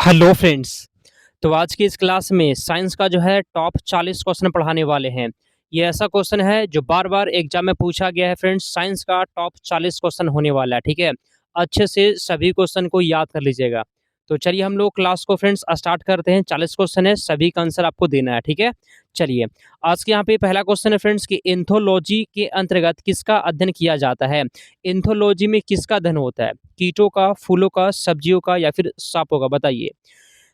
Hello friends. तो आज की इस क्लास में साइंस का जो है टॉप 40 क्वेश्चन पढ़ाने वाले हैं। ये ऐसा क्वेश्चन है जो बार बार एग्जाम में पूछा गया है फ्रेंड्स। साइंस का टॉप 40 क्वेश्चन होने वाला है, ठीक है। अच्छे से सभी क्वेश्चन को याद कर लीजिएगा। तो चलिए हम लोग क्लास को फ्रेंड्स स्टार्ट करते हैं। 40 क्वेश्चन है, सभी का आंसर आपको देना है, ठीक है। चलिए, आज के यहाँ पे पहला क्वेश्चन है फ्रेंड्स कि एंथोलॉजी के अंतर्गत किसका अध्ययन किया जाता है। एंथोलॉजी में किसका अध्ययन होता है? कीटों का, फूलों का, सब्जियों का या फिर सांपों का? बताइए।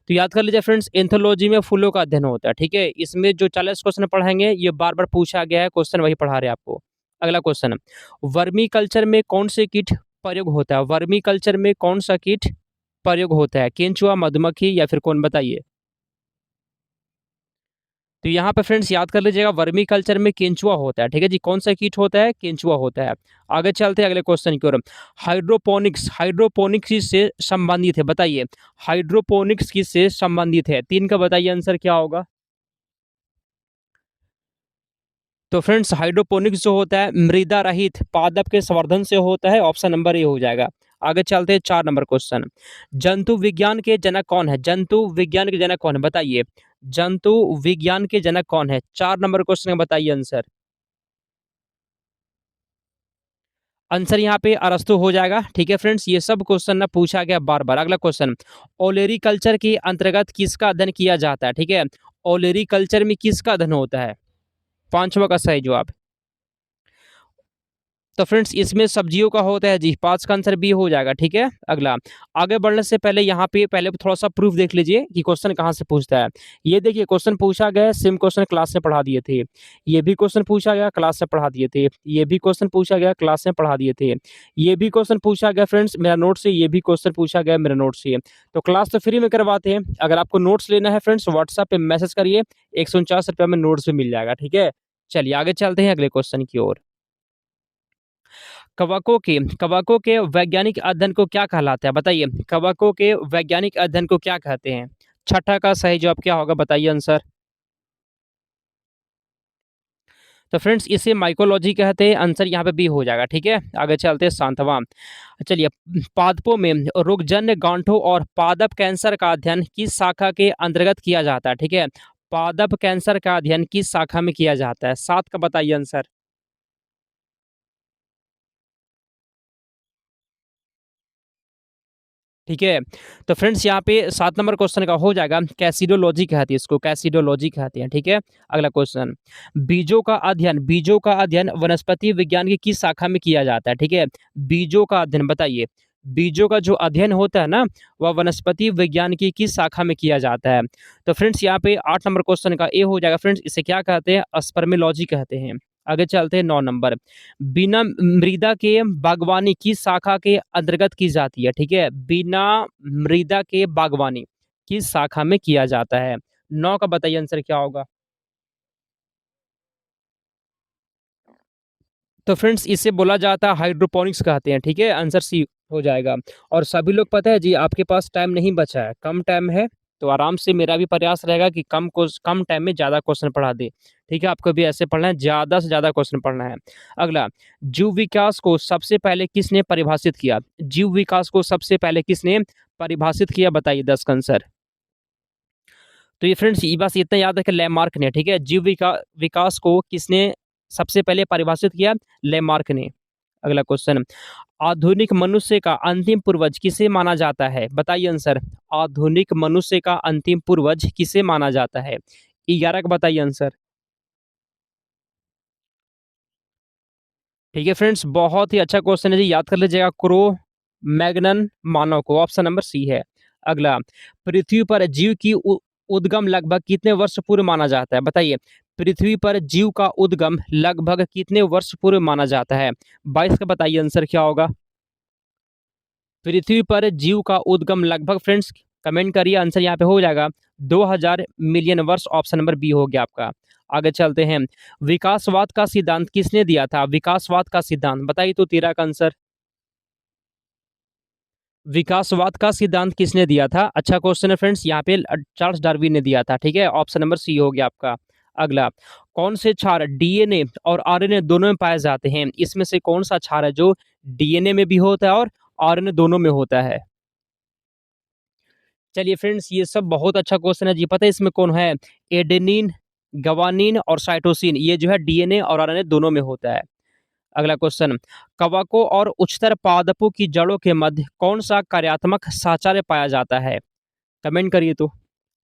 तो याद कर लीजिए फ्रेंड्स, एंथोलॉजी में फूलों का अध्ययन होता है, ठीक है। इसमें जो 40 क्वेश्चन पढ़ाएंगे ये बार बार पूछा गया है, क्वेश्चन वही पढ़ा रहे हैं आपको। अगला क्वेश्चन, वर्मी कल्चर में कौन से कीट प्रयोग होता है? वर्मी कल्चर में कौन सा कीट प्रयोग होता है? केंचुआ, मधुमक्खी या फिर कौन? बताइए। तो यहाँ पे फ्रेंड्स याद कर लीजिएगा, वर्मी कल्चर में केंचुआ होता है, ठीक है जी। कौन सा कीट होता है? केंचुआ होता है। आगे चलते हैं अगले क्वेश्चन की ओर। हाइड्रोपोनिक्स, हाइड्रोपोनिक्स किससे संबंधित है? बताइए। हाइड्रोपोनिक्स किससे संबंधित है? तीन का बताइए आंसर क्या होगा। तो फ्रेंड्स हाइड्रोपोनिक्स जो होता है मृदा रहित पादप के संवर्धन से होता है। ऑप्शन नंबर ए हो जाएगा। आगे चलते हैं 4 नंबर क्वेश्चन। जंतु विज्ञान के जनक कौन है? जंतु विज्ञान के जनक कौन है? बताइए। जंतु विज्ञान के जनक कौन है? 4 नंबर क्वेश्चन का बताइए आंसर। आंसर यहाँ पे अरस्तु हो जाएगा, ठीक है फ्रेंड्स। ये सब क्वेश्चन ना पूछा गया बार बार। अगला क्वेश्चन, ओलेरी कल्चर के अंतर्गत किसका अध्ययन किया जाता है? ठीक है, ओलेरी कल्चर में किसका अध्ययन होता है? पांचवा का सही जवाब। तो फ्रेंड्स इसमें सब्जियों का होता है जी। 5 का आंसर बी हो जाएगा, ठीक है। अगला, आगे बढ़ने से पहले यहाँ पे पहले थोड़ा सा प्रूफ देख लीजिए कि क्वेश्चन कहाँ से पूछता है। ये देखिए, क्वेश्चन पूछा गया है, सेम क्वेश्चन क्लास में पढ़ा दिए थे। ये भी क्वेश्चन पूछा गया, क्लास में पढ़ा दिए थे। ये भी क्वेश्चन पूछा गया, क्लास में पढ़ा दिए थे। ये भी क्वेश्चन पूछा गया फ्रेंड्स मेरा नोट से। ये भी क्वेश्चन पूछा गया मेरा नोट से। तो क्लास तो फ्री में करवाते हैं। अगर आपको नोट्स लेना है फ्रेंड्स, व्हाट्सएप पे मैसेज करिए, 149 रुपये में नोट्स भी मिल जाएगा, ठीक है। चलिए आगे चलते हैं अगले क्वेश्चन की ओर। कवकों के वैज्ञानिक अध्ययन को क्या कहलाता है? बताइए। कवकों के वैज्ञानिक अध्ययन को क्या कहते हैं? छठा का सही जवाब क्या होगा? बताइए आंसर। तो फ्रेंड्स इसे माइकोलॉजी कहते हैं। आंसर यहाँ पे बी हो जाएगा, ठीक है। आगे चलते हैं सांतवा। चलिए, पादपों में रोगजन्य गांठों और पादप कैंसर का अध्ययन किस शाखा के अंतर्गत किया जाता है? ठीक है, पादप कैंसर का अध्ययन किस शाखा में किया जाता है? 7 का बताइए आंसर। ठीक है। तो फ्रेंड्स यहाँ पे 7 नंबर क्वेश्चन का हो जाएगा, कैसिडोलॉजी कहती है इसको, कैसिडोलॉजी कहते हैं, ठीक है। अगला क्वेश्चन, बीजों का अध्ययन वनस्पति विज्ञान की किस शाखा में किया जाता है? ठीक है, बीजों का अध्ययन बताइए। बीजों का जो अध्ययन होता है ना, वह वनस्पति विज्ञान की किस शाखा में किया जाता है? तो फ्रेंड्स यहाँ पे 8 नंबर क्वेश्चन का ए हो जाएगा फ्रेंड्स। इसे क्या कहते हैं? स्पर्मेलॉजी कहते हैं। आगे चलते हैं 9 नंबर। बिना मृदा के बागवानी किस शाखा के अंतर्गत की जाती है? ठीक है, बिना मृदा के बागवानी किस शाखा में किया जाता है? 9 का बताइए आंसर क्या होगा। तो फ्रेंड्स इसे बोला जाता है हाइड्रोपोनिक्स कहते हैं, ठीक है। आंसर सी हो जाएगा। और सभी लोग पता है जी, आपके पास टाइम नहीं बचा है, कम टाइम है। तो आराम से मेरा भी प्रयास रहेगा कि कम टाइम में ज़्यादा क्वेश्चन पढ़ा दे, ठीक है। आपको भी ऐसे पढ़ना है, ज़्यादा से ज़्यादा क्वेश्चन पढ़ना है। अगला, जीव विकास को सबसे पहले किसने परिभाषित किया? जीव विकास को सबसे पहले किसने परिभाषित किया? बताइए 10 का आंसर। तो ये फ्रेंड्स ये बस इतना याद है कि लैमार्क ने, ठीक है। विकास को किसने सबसे पहले परिभाषित किया? लैमार्क ने। अगला क्वेश्चन, आधुनिक मनुष्य का अंतिम पूर्वज किसे माना जाता है? बताइए आंसर। आधुनिक मनुष्य का अंतिम पूर्वज किसे माना जाता है? 11 का बताइए आंसर। ठीक है फ्रेंड्स, बहुत ही अच्छा क्वेश्चन है जी, याद कर लीजिएगा। क्रो मैग्नन मानव को, ऑप्शन नंबर सी है। अगला, पृथ्वी पर जीव की उद्गम लगभग कितने वर्ष पूर्व माना जाता है? बताइए। पृथ्वी पर जीव का उद्गम लगभग कितने वर्ष पूर्व माना जाता है? 22 का बताइए आंसर क्या होगा। पृथ्वी पर जीव का उद्गम लगभग फ्रेंड्स कमेंट करिए, आंसर यहाँ पे हो जाएगा 2000 मिलियन वर्ष। ऑप्शन नंबर बी हो गया आपका। आगे चलते हैं, विकासवाद का सिद्धांत किसने दिया था? विकासवाद का सिद्धांत बताइए तो 13 का आंसर। विकासवाद का सिद्धांत किसने दिया था? अच्छा क्वेश्चन है फ्रेंड्स, यहाँ पे चार्ल्स डार्विन ने दिया था, ठीक है। ऑप्शन नंबर सी हो गया आपका। अगला, कौन से क्षार डीएनए और आरएनए दोनों में पाए जाते हैं? इसमें से कौन सा क्षार है जो डीएनए में भी होता है और आरएनए दोनों में होता है? चलिए फ्रेंड्स, ये सब बहुत अच्छा क्वेश्चन है जी। पता है इसमें कौन है? एडेनिन, गवानिन और साइटोसिन, ये जो है डीएनए और आरएनए दोनों में होता है। अगला क्वेश्चन, कवकों और उच्चतर पादपों की जड़ों के मध्य कौन सा कार्यात्मक साहचर्य पाया जाता है? कमेंट करिए तो।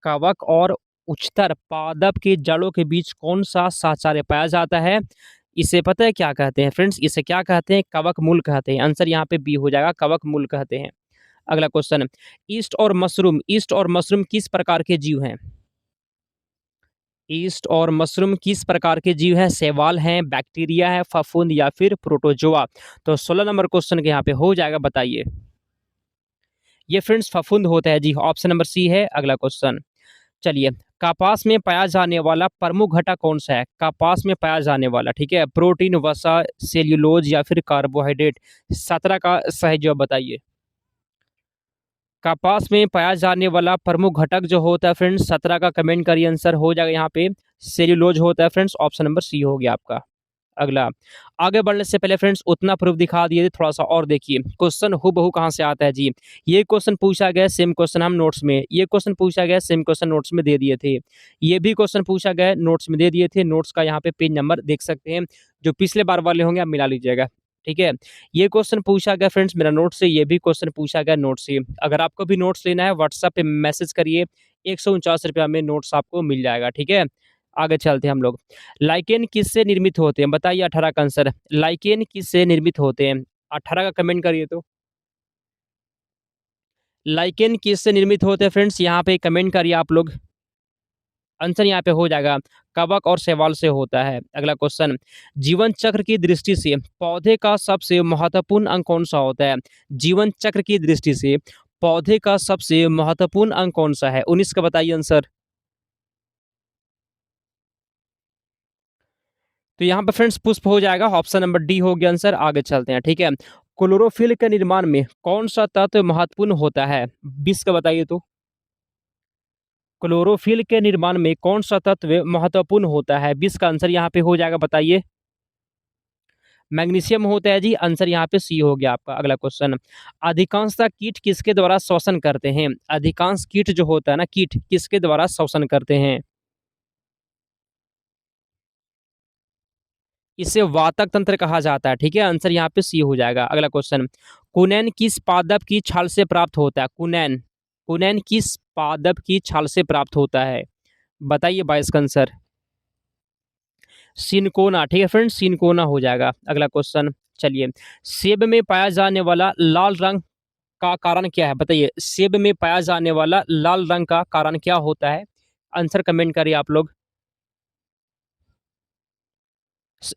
कवक और उच्चतर पादप की जड़ों के बीच कौन सा साहचर्य पाया जाता है? इसे पता है क्या कहते हैं फ्रेंड्स? इसे क्या कहते हैं? कवक मूल कहते हैं। आंसर यहाँ पे बी हो जाएगा, कवक मूल कहते हैं। अगला क्वेश्चन, ईस्ट और मशरूम किस प्रकार के जीव हैं? ईस्ट और मशरूम किस प्रकार के जीव हैं? शैवाल हैं, बैक्टीरिया है, फफूंद या फिर प्रोटोजोआ? तो 16 नंबर क्वेश्चन के यहाँ पे हो जाएगा, बताइए। ये फ्रेंड्स फफूंद होता है जी, ऑप्शन नंबर सी है अगला क्वेश्चन। चलिए, कपास में पाया जाने वाला प्रमुख घटक कौन सा है? कपास में पाया जाने वाला, ठीक है, प्रोटीन, वसा, सेल्यूलोज या फिर कार्बोहाइड्रेट? 17 का सही जवाब बताइए। कपास में पाया जाने वाला प्रमुख घटक जो होता है फ्रेंड्स, 17 का कमेंट करिए, आंसर हो जाएगा यहाँ पे सेल्यूलोज होता है फ्रेंड्स, ऑप्शन नंबर सी हो गया आपका। अगला, आगे बढ़ने से पहले फ्रेंड्स उतना प्रूफ दिखा दिए थे, थोड़ा सा और देखिए क्वेश्चन हूबहू कहाँ से आता है जी। ये क्वेश्चन पूछा गया, सेम क्वेश्चन हम नोट्स में, ये क्वेश्चन पूछा गया, सेम क्वेश्चन नोट्स में दे दिए थे, ये भी क्वेश्चन पूछा गया, नोट्स में दे दिए थे। नोट्स का यहाँ पे पेज नंबर देख सकते हैं, जो पिछले बार वाले होंगे आप मिला लीजिएगा, ठीक है। ये क्वेश्चन पूछा गया फ्रेंड्स मेरा नोट से, ये भी क्वेश्चन पूछा गया नोट से। अगर आपको भी नोट्स लेना है व्हाट्सएप पे मैसेज करिए, 149 रुपया में नोट्स आपको मिल जाएगा, ठीक है। आगे चलते हैं हम लोग। लाइकेन किससे निर्मित होते हैं? बताइए 18 का आंसर। लाइकेन किससे निर्मित होते हैं? 18 का कमेंट करिए तो। लाइकेन किससे निर्मित होते हैं फ्रेंड्स? यहाँ पे कमेंट करिए आप लोग। आंसर यहाँ पे हो जाएगा कवक और शैवाल से होता है। अगला क्वेश्चन, जीवन चक्र की दृष्टि से पौधे का सबसे महत्वपूर्ण अंग कौन सा होता है? जीवन चक्र की दृष्टि से पौधे का सबसे महत्वपूर्ण अंग कौन सा है? 19 का बताइए आंसर। तो यहाँ पे फ्रेंड्स पुष्प हो जाएगा, ऑप्शन नंबर डी हो गया आंसर। आगे चलते हैं, ठीक है। क्लोरोफिल के निर्माण में कौन सा तत्व महत्वपूर्ण होता है? 20 का बताइए तो। क्लोरोफिल के निर्माण में कौन सा तत्व महत्वपूर्ण होता है? 20 का आंसर यहाँ पे हो जाएगा, बताइए। मैग्नीशियम होता है जी, आंसर यहाँ पे सी हो गया आपका। अगला क्वेश्चन, अधिकांशतः कीट किसके द्वारा श्वसन करते हैं? अधिकांश कीट जो होता है ना, कीट किसके द्वारा श्वसन करते हैं? इसे वातक तंत्र कहा जाता है, ठीक है। आंसर यहाँ पे सी हो जाएगा। अगला क्वेश्चन, कुनैन किस पादप की छाल से प्राप्त होता है? कुनैन, कुनैन किस पादप की छाल से प्राप्त होता है? बताइए 22 का आंसर। सिनकोना, ठीक है फ्रेंड्स, सिनकोना हो जाएगा। अगला क्वेश्चन, चलिए, सेब में पाया जाने वाला लाल रंग का कारण क्या है? बताइए, सेब में पाया जाने वाला लाल रंग का कारण क्या होता है? आंसर कमेंट करिए आप लोग।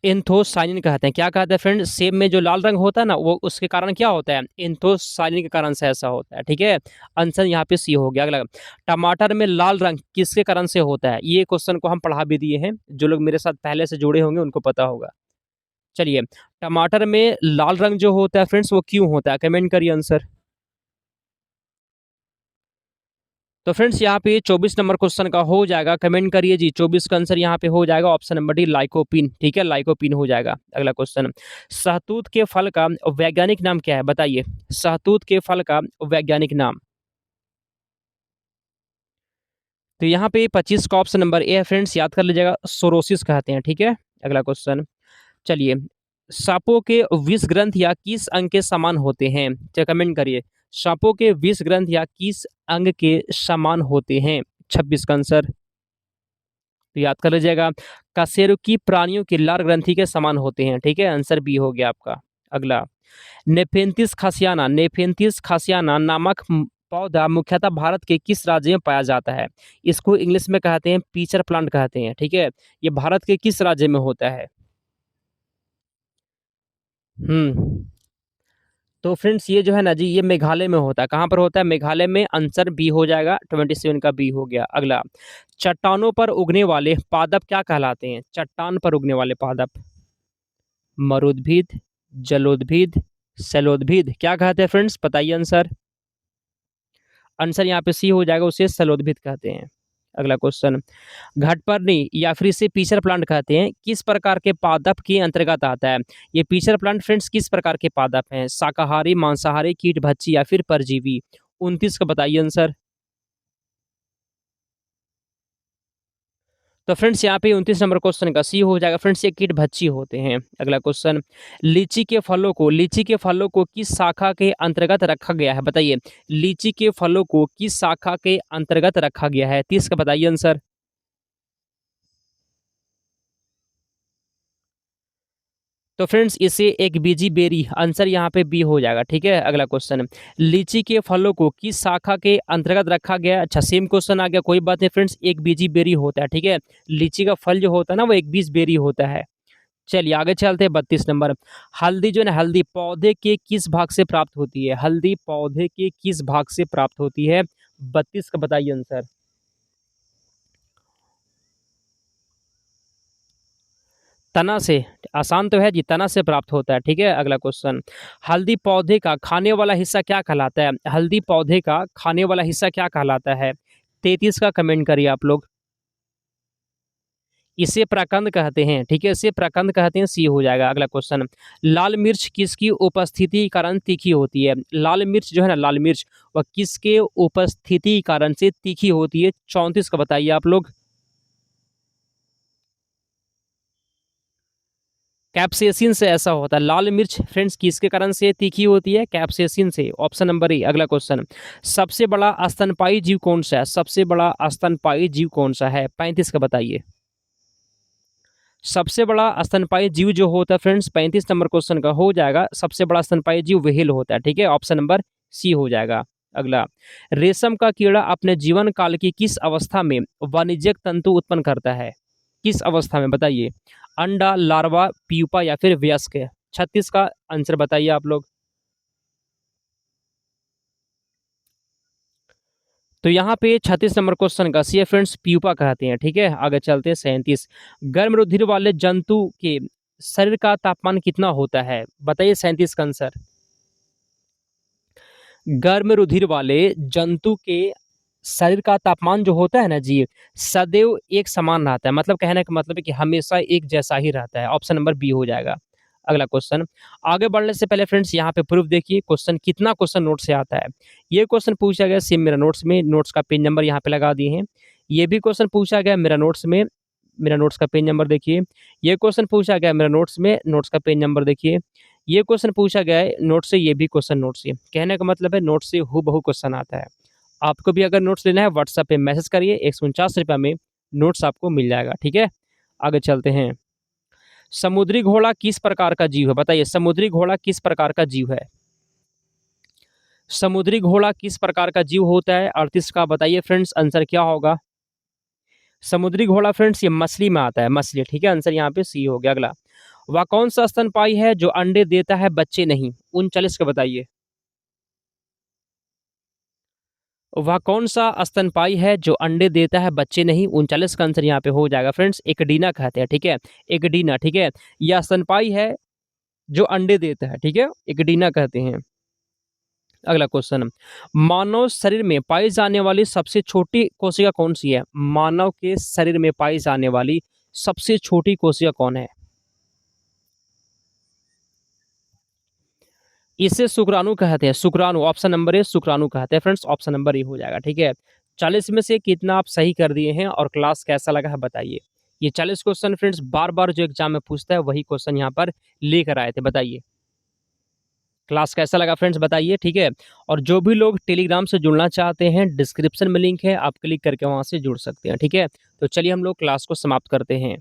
एंथोसाइनिन कहते हैं। क्या कहते हैं फ्रेंड? सेब में जो लाल रंग होता है ना, वो उसके कारण क्या होता है? एंथोसाइनिन के कारण से ऐसा होता है, ठीक है। आंसर यहाँ पे सी हो गया। अगला, टमाटर में लाल रंग किसके कारण से होता है? ये क्वेश्चन को हम पढ़ा भी दिए हैं, जो लोग मेरे साथ पहले से जुड़े होंगे उनको पता होगा। चलिए, टमाटर में लाल रंग जो होता है फ्रेंड्स वो क्यों होता है? कमेंट करिए आंसर। तो फ्रेंड्स यहाँ पे 24 नंबर क्वेश्चन का हो जाएगा, कमेंट करिए जी। 24 का आंसर यहाँ पे हो जाएगा, ऑप्शन नंबर डी लाइकोपिन, ठीक है, लाइकोपिन हो जाएगा। अगला क्वेश्चन, शहतूत के फल का वैज्ञानिक नाम क्या है? बताइए, शहतूत के फल का वैज्ञानिक नाम। तो यहाँ पे 25 का ऑप्शन नंबर ए है फ्रेंड्स, याद कर लीजिएगा, सोरोसिस कहते हैं, ठीक है। अगला क्वेश्चन, चलिए, सांपों के विष ग्रंथ या किस अंग के समान होते हैं? तो कमेंट करिए, सांपों के विष ग्रंथ या किस अंग के समान होते हैं? 26 का आंसर। तो याद कर लीजिएगा, कशेरुकी प्राणियों की लार ग्रंथि के समान होते हैं, ठीक है। आंसर बी हो गया आपका। अगला, नेफेंथिस खासियाना नामक पौधा मुख्यतः भारत के किस राज्य में पाया जाता है? इसको इंग्लिश में कहते हैं पीचर प्लांट कहते हैं, ठीक है। ये भारत के किस राज्य में होता है? हम्म तो फ्रेंड्स ये जो है ना जी, ये मेघालय में होता है। कहाँ पर होता है? मेघालय में। आंसर बी हो जाएगा, 27 का बी हो गया। अगला, चट्टानों पर उगने वाले पादप क्या कहलाते हैं? चट्टान पर उगने वाले पादप, मरुद्भिद, जलोद्भिद, शैलोद्भिद, क्या कहते हैं फ्रेंड्स? बताइए आंसर। आंसर यहाँ पे सी हो जाएगा, उसे शैलोद्भिद कहते हैं। अगला क्वेश्चन, घटपर्णी या फिर इसे पीचर प्लांट कहते हैं, किस प्रकार के पादप के अंतर्गत आता है? ये पीचर प्लांट फ्रेंड्स किस प्रकार के पादप हैं? शाकाहारी, मांसाहारी, कीट भक्षी या फिर परजीवी? 29 का बताइए आंसर। तो फ्रेंड्स यहाँ पे 29 नंबर क्वेश्चन का सी हो जाएगा फ्रेंड्स, ये कीट भक्षी होते हैं। अगला क्वेश्चन, लीची के फलों को किस शाखा के अंतर्गत रखा गया है, बताइए। लीची के फलों को किस शाखा के अंतर्गत रखा गया है, 30 का बताइए आंसर। तो फ्रेंड्स इसे एक बीजी बेरी, आंसर यहाँ पे बी हो जाएगा, ठीक है। अगला क्वेश्चन, लीची के फलों को किस शाखा के अंतर्गत रखा गया है? अच्छा सेम क्वेश्चन आ गया, कोई बात नहीं फ्रेंड्स, एक बीजी बेरी होता है, ठीक है। लीची का फल जो होता है ना वो एक बीज बेरी होता है। चलिए आगे चलते हैं, 32 नंबर। हल्दी जो है ना, हल्दी पौधे के किस भाग से प्राप्त होती है? हल्दी पौधे के किस भाग से प्राप्त होती है? 32 का बताइए आंसर। तना से, आसान तो है जी, तना से प्राप्त होता है, ठीक है। अगला क्वेश्चन, हल्दी पौधे का खाने वाला हिस्सा क्या कहलाता है? हल्दी पौधे का खाने वाला हिस्सा क्या कहलाता है? 33 का कमेंट करिए आप लोग। इसे प्रकंद कहते हैं, ठीक है, इसे प्रकंद कहते हैं, सी हो जाएगा। अगला क्वेश्चन, लाल मिर्च किसकी उपस्थिति के कारण तीखी होती है? लाल मिर्च जो है ना, लाल मिर्च वह किसके उपस्थिति के कारण से तीखी होती है? 34 का बताइए आप लोग। कैप्सेसिन से ऐसा होता है। लाल मिर्च फ्रेंड्स किसके कारण से तीखी होती है? कैप्सेसिन से, ऑप्शन नंबर ए। अगला क्वेश्चन, सबसे बड़ा स्तनपायी जीव कौन सा है? सबसे बड़ा स्तनपायी जीव कौन सा है? 35 का बताइए। सबसे बड़ा स्तनपायी जीव जो होता है फ्रेंड्स, 35 नंबर क्वेश्चन का हो जाएगा, सबसे बड़ा स्तनपायी जीव व्हेल होता है, ठीक है, ऑप्शन नंबर सी हो जाएगा। अगला, रेशम का कीड़ा अपने जीवन काल की किस अवस्था में वाणिज्यिक तंतु उत्पन्न करता है? किस अवस्था में बताइए? अंडा, लार्वा, प्यूपा या फिर वयस्क? 36 का आंसर बताइए आप लोग। तो यहाँ पे 36 नंबर क्वेश्चन का सी है फ्रेंड्स, प्यूपा कहते हैं, ठीक है। आगे चलते हैं, 37। गर्म रुधिर वाले जंतु के शरीर का तापमान कितना होता है? बताइए 37 का आंसर। गर्म रुधिर वाले जंतु के शरीर का तापमान जो होता है ना जी, सदैव एक समान रहता है, मतलब कहने का मतलब है कि हमेशा एक जैसा ही रहता है, ऑप्शन नंबर बी हो जाएगा। अगला क्वेश्चन, आगे बढ़ने से पहले फ्रेंड्स यहाँ पे प्रूफ देखिए, क्वेश्चन कितना क्वेश्चन नोट से आता है। ये क्वेश्चन पूछा गया सेम मेरा नोट्स में, नोट्स का पेज नंबर यहाँ पे लगा दिए हैं। ये भी क्वेश्चन पूछा गया मेरा नोट्स में, मेरा नोट्स का पेज नंबर देखिए। ये क्वेश्चन पूछा गया मेरा नोट्स में, नोट्स का पेज नंबर देखिए। ये क्वेश्चन पूछा गया है नोट से, ये भी क्वेश्चन नोट से, कहने का मतलब है नोट से हूबहू क्वेश्चन आता है। आपको भी अगर नोट्स लेना है व्हाट्सएप पे मैसेज करिए, 149 रुपये में नोट्स आपको मिल जाएगा, ठीक है। आगे चलते हैं, समुद्री घोड़ा किस प्रकार का जीव है? बताइए समुद्री घोड़ा किस प्रकार का जीव है? समुद्री घोड़ा किस प्रकार का जीव होता है? 38 का बताइए फ्रेंड्स, आंसर क्या होगा? समुद्री घोड़ा फ्रेंड्स ये मछली में आता है, मछली, ठीक है, आंसर यहाँ पे सी हो गया। अगला, वह कौन सा स्तनपायी है जो अंडे देता है बच्चे नहीं? 39 का बताइए। वह कौन सा स्तनपायी है जो अंडे देता है बच्चे नहीं? 39 का आंसर यहाँ पे हो जाएगा फ्रेंड्स, एकडीना कहते हैं, ठीक है, एकडीना, ठीक है। यह स्तनपायी है जो अंडे देता है, ठीक है, एकडीना कहते हैं। अगला क्वेश्चन, मानव शरीर में पाई जाने वाली सबसे छोटी कोशिका कौन सी है? मानव के शरीर में पाई जाने वाली सबसे छोटी कोशिका कौन है? इसे शुक्राणु कहते हैं, शुक्राणु, ऑप्शन नंबर ए शुक्राणु कहते हैं फ्रेंड्स, ऑप्शन नंबर ए हो जाएगा, ठीक है। 40 में से कितना आप सही कर दिए हैं और क्लास कैसा लगा है बताइए। ये 40 क्वेश्चन फ्रेंड्स बार बार जो एग्जाम में पूछता है वही क्वेश्चन यहाँ पर लेकर आए थे, बताइए क्लास कैसा लगा फ्रेंड्स, बताइए, ठीक है। और जो भी लोग टेलीग्राम से जुड़ना चाहते हैं, डिस्क्रिप्शन में लिंक है, आप क्लिक करके वहाँ से जुड़ सकते हैं, ठीक है। तो चलिए हम लोग क्लास को समाप्त करते हैं।